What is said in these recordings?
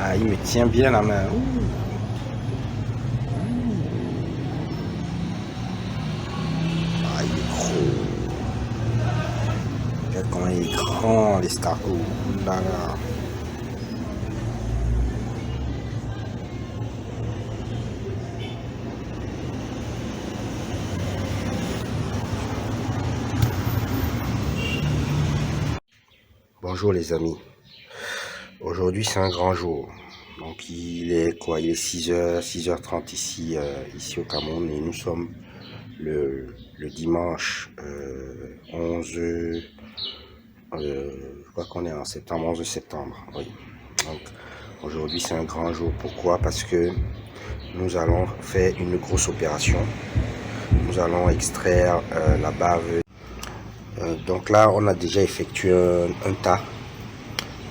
Ah, il me tient bien la main. Ouh. Ah, il est gros. Regarde comment il est grand, l'escargot. Ouh là là. Bonjour les amis. Aujourd'hui c'est un grand jour. Donc il est quoi? Il est 6h30 ici, ici au Cameroun et nous sommes le dimanche 11, je crois qu'on est en septembre, 11 septembre. Oui. Donc aujourd'hui c'est un grand jour. Pourquoi? Parce que nous allons faire une grosse opération. Nous allons extraire la bave. Donc là on a déjà effectué un tas.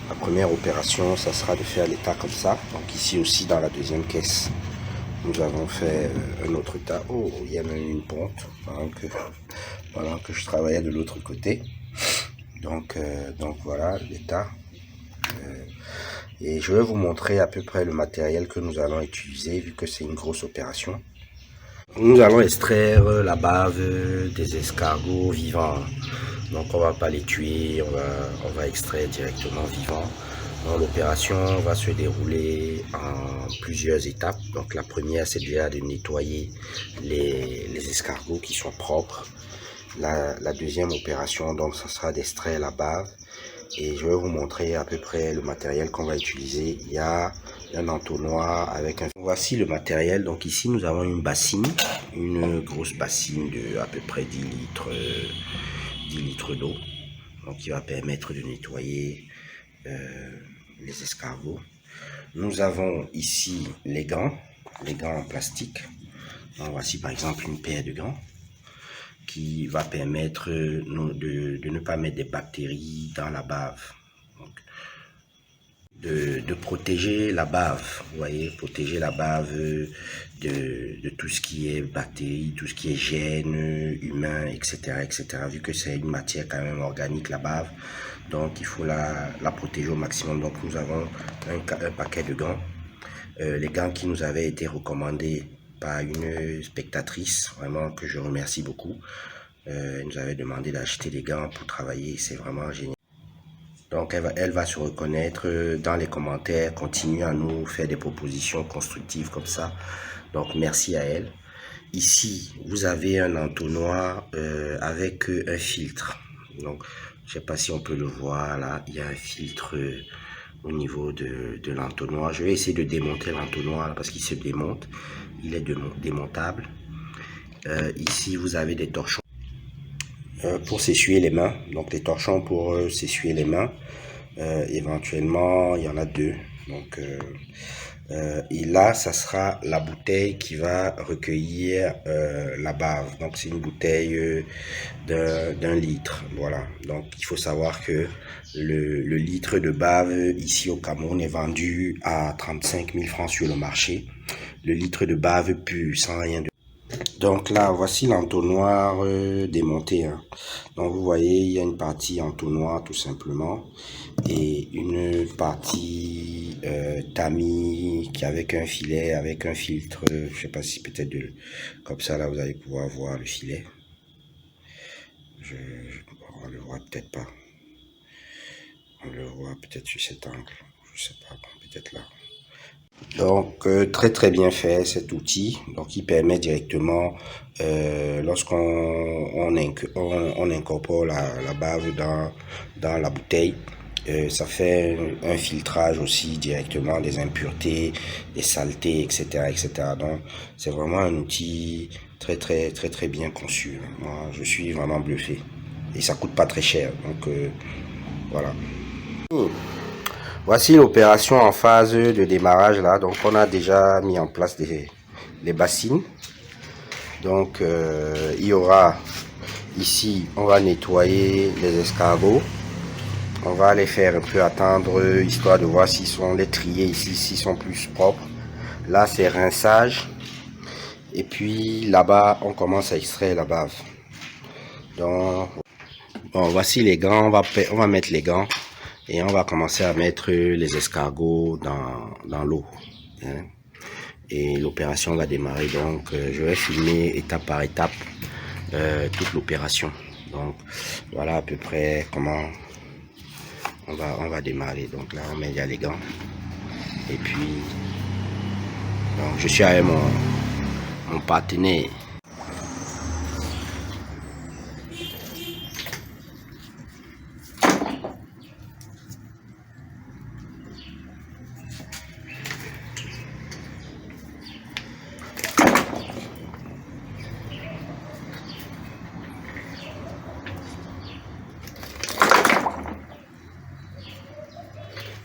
La première opération, ça sera de faire les tas comme ça. Donc ici aussi dans la deuxième caisse, nous avons fait un autre tas. Oh, il y a même une ponte pendant que je travaillais de l'autre côté. Donc voilà les tas. Et je vais vous montrer à peu près le matériel que nous allons utiliser vu que c'est une grosse opération. Nous allons extraire la bave des escargots vivants. Donc on va pas les tuer, on va extraire directement vivants. L'opération va se dérouler en plusieurs étapes. Donc la première c'est déjà de nettoyer les escargots qui sont propres. La deuxième opération donc ça sera d'extraire la bave. Et je vais vous montrer à peu près le matériel qu'on va utiliser. Il y a un entonnoir avec un... Voici le matériel. Donc ici nous avons une bassine, une grosse bassine de à peu près 10 litres d'eau. Donc qui va permettre de nettoyer les escargots. Nous avons ici les gants en plastique. Donc voici par exemple une paire de gants qui va permettre de ne pas mettre des bactéries dans la bave. Donc, de protéger la bave, vous voyez, protéger la bave de tout ce qui est bactéries, tout ce qui est gènes humains, etc., vu que c'est une matière quand même organique, la bave, donc il faut la protéger au maximum. Donc nous avons un paquet de gants, les gants qui nous avaient été recommandés par une spectatrice, vraiment que je remercie beaucoup. Elle nous avait demandé d'acheter des gants pour travailler, c'est vraiment génial. Donc elle va se reconnaître dans les commentaires, continue à nous faire des propositions constructives comme ça. Donc merci à elle. Ici, vous avez un entonnoir avec un filtre. Donc je sais pas si on peut le voir là, il y a un filtre au niveau de l'entonnoir. Je vais essayer de démonter l'entonnoir parce qu'il se démonte. Il est démontable. Ici, vous avez des torchons pour s'essuyer les mains. Donc les torchons pour s'essuyer les mains. Éventuellement, il y en a deux. Donc, et là, ça sera la bouteille qui va recueillir la bave. Donc, c'est une bouteille d'un litre. Voilà. Donc, il faut savoir que le litre de bave ici au Cameroun est vendu à 35 000 francs sur le marché. Le litre de bave pur, sans rien de... Donc là, voici l'entonnoir démonté. Hein. Donc vous voyez, il y a une partie entonnoir tout simplement et une partie tamis qui avec un filet, avec un filtre. Je sais pas si peut-être comme ça là vous allez pouvoir voir le filet. On le voit peut-être pas. On le voit peut-être sur cet angle. Je sais pas, peut-être là. Donc très bien fait cet outil, donc il permet directement lorsqu'on incorpore la bave dans la bouteille, ça fait un filtrage aussi directement des impuretés, des saletés, etc. Donc c'est vraiment un outil très bien conçu. Moi je suis vraiment bluffé et ça coûte pas très cher, donc voilà. Voici l'opération en phase de démarrage là. Donc on a déjà mis en place les bassines. Donc il y aura ici, on va nettoyer les escargots. On va les faire un peu attendre histoire de voir s'ils sont les trier ici, s'ils sont plus propres. Là c'est rinçage. Et puis là-bas on commence à extraire la bave. Donc bon, voici les gants, on va mettre les gants. Et on va commencer à mettre les escargots dans l'eau. Hein. Et l'opération va démarrer. Donc, je vais filmer étape par étape toute l'opération. Donc, voilà à peu près comment on va démarrer. Donc là, on met déjà les gants. Et puis, donc, je suis avec mon partenaire.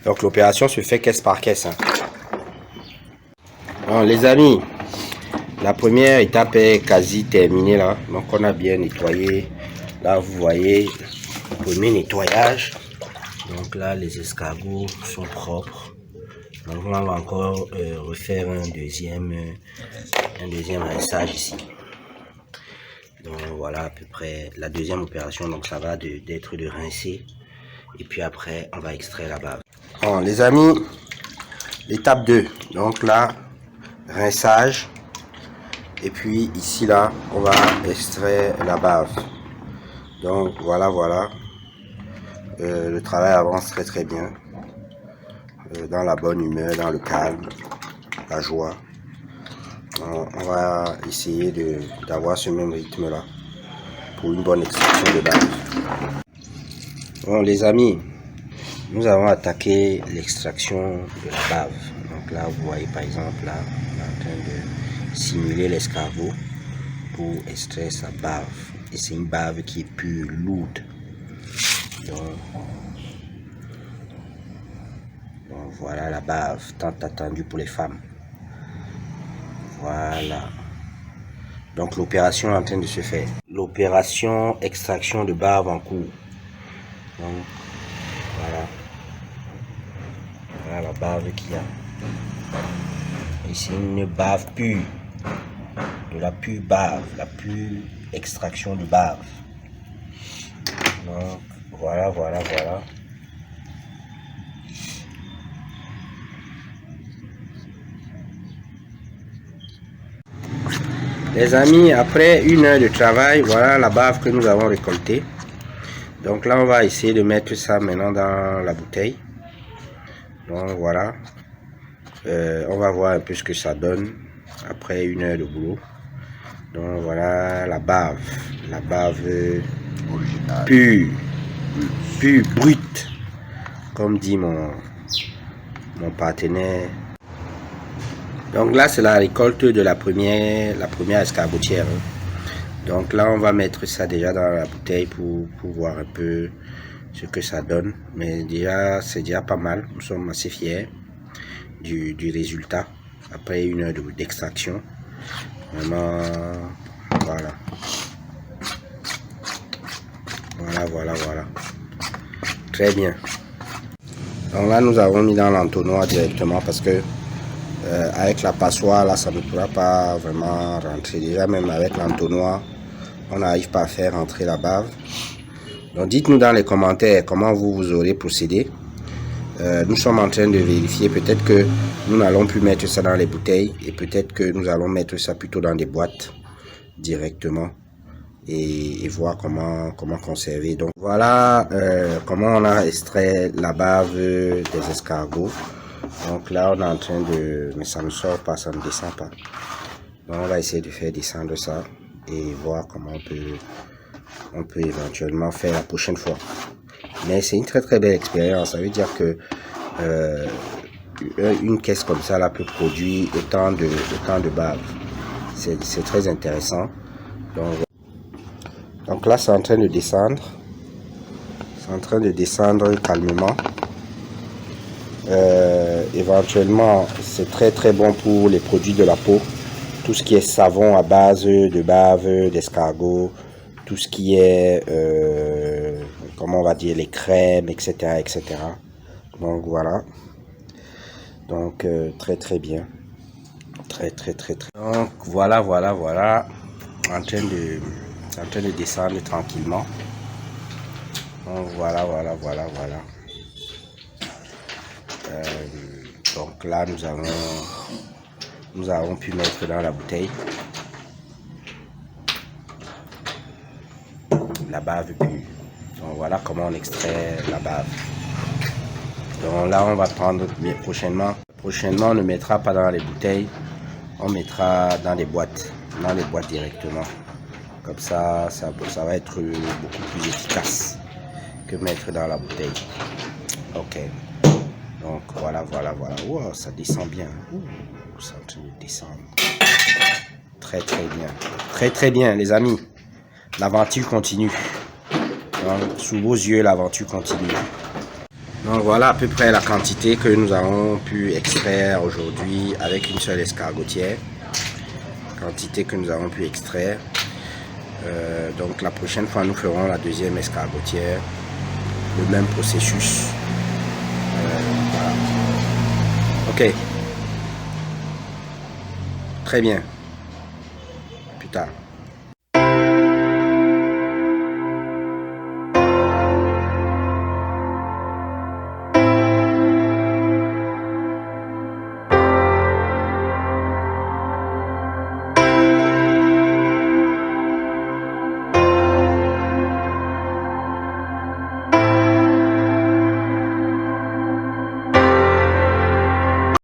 Donc l'opération se fait caisse par caisse. Hein. Alors, les amis, la première étape est quasi terminée là. Donc on a bien nettoyé. Là vous voyez le premier nettoyage. Donc là les escargots sont propres. Donc on va encore refaire un deuxième rinçage ici. Donc voilà à peu près la deuxième opération. Donc ça va d'être de rincer. Et puis après on va extraire la bave. Bon, les amis, l'étape 2. Donc là, rinçage. Et puis ici là, on va extraire la bave. Donc voilà. Le travail avance très bien. Dans la bonne humeur, dans le calme, la joie. On va essayer d'avoir ce même rythme là pour une bonne extraction de bave. Bon les amis, nous avons attaqué l'extraction de la bave. Donc là vous voyez par exemple là, on est en train de simuler l'escargot pour extraire sa bave. Et c'est une bave qui est pure, lourde. Donc voilà la bave tant attendue pour les femmes. Voilà. Donc l'opération est en train de se faire. L'opération extraction de bave en cours. Donc voilà. Voilà la bave qu'il y a. Et c'est une bave pure. De la pure bave. La pure extraction de bave. Donc voilà. Les amis, après 1 heure de travail, voilà la bave que nous avons récoltée. Donc là, on va essayer de mettre ça maintenant dans la bouteille. Donc voilà. On va voir un peu ce que ça donne après 1 heure de boulot. Donc voilà la bave originale, pure, brute, comme dit mon partenaire. Donc là c'est la récolte de la première escargotière. Donc là on va mettre ça déjà dans la bouteille pour voir un peu ce que ça donne. Mais déjà c'est déjà pas mal. Nous sommes assez fiers du résultat après 1 heure d'extraction. Vraiment voilà. Très bien. Donc là nous avons mis dans l'entonnoir directement parce que avec la passoire là ça ne pourra pas vraiment rentrer. Déjà même avec l'entonnoir on n'arrive pas à faire rentrer la bave. Donc dites-nous dans les commentaires comment vous aurez procédé. Nous sommes en train de vérifier. Peut-être que nous n'allons plus mettre ça dans les bouteilles et peut-être que nous allons mettre ça plutôt dans des boîtes directement et voir comment conserver. Donc voilà comment on a extrait la bave des escargots. Donc là on est en train de, mais ça ne sort pas, ça ne descend pas. Donc on va essayer de faire descendre ça et voir comment on peut éventuellement faire la prochaine fois. Mais c'est une très belle expérience. Ça veut dire que une caisse comme ça là peut produire autant de bave. C'est très intéressant. Donc là c'est en train de descendre. C'est en train de descendre calmement. Éventuellement c'est très bon pour les produits de la peau. Tout ce qui est savon à base de bave d'escargot, tout ce qui est comment on va dire les crèmes, etc. Donc voilà. Donc très bien. Très. Donc voilà. En train de descendre tranquillement. Donc voilà. Donc là, nous avons pu mettre dans la bouteille la bave pure. Donc voilà comment on extrait la bave. Donc là, on va prendre prochainement. Prochainement, on ne mettra pas dans les bouteilles, on mettra dans les boîtes directement. Comme ça, ça va être beaucoup plus efficace que mettre dans la bouteille. Ok. Donc voilà. Wow, ça descend bien. Ça descend. Très bien. Très bien, les amis. L'aventure continue. Donc, sous vos yeux, l'aventure continue. Donc voilà à peu près la quantité que nous avons pu extraire aujourd'hui avec une seule escargotière. Quantité que nous avons pu extraire. Donc la prochaine fois nous ferons la deuxième escargotière. Le même processus. Voilà. Ok. Très bien. Plus tard.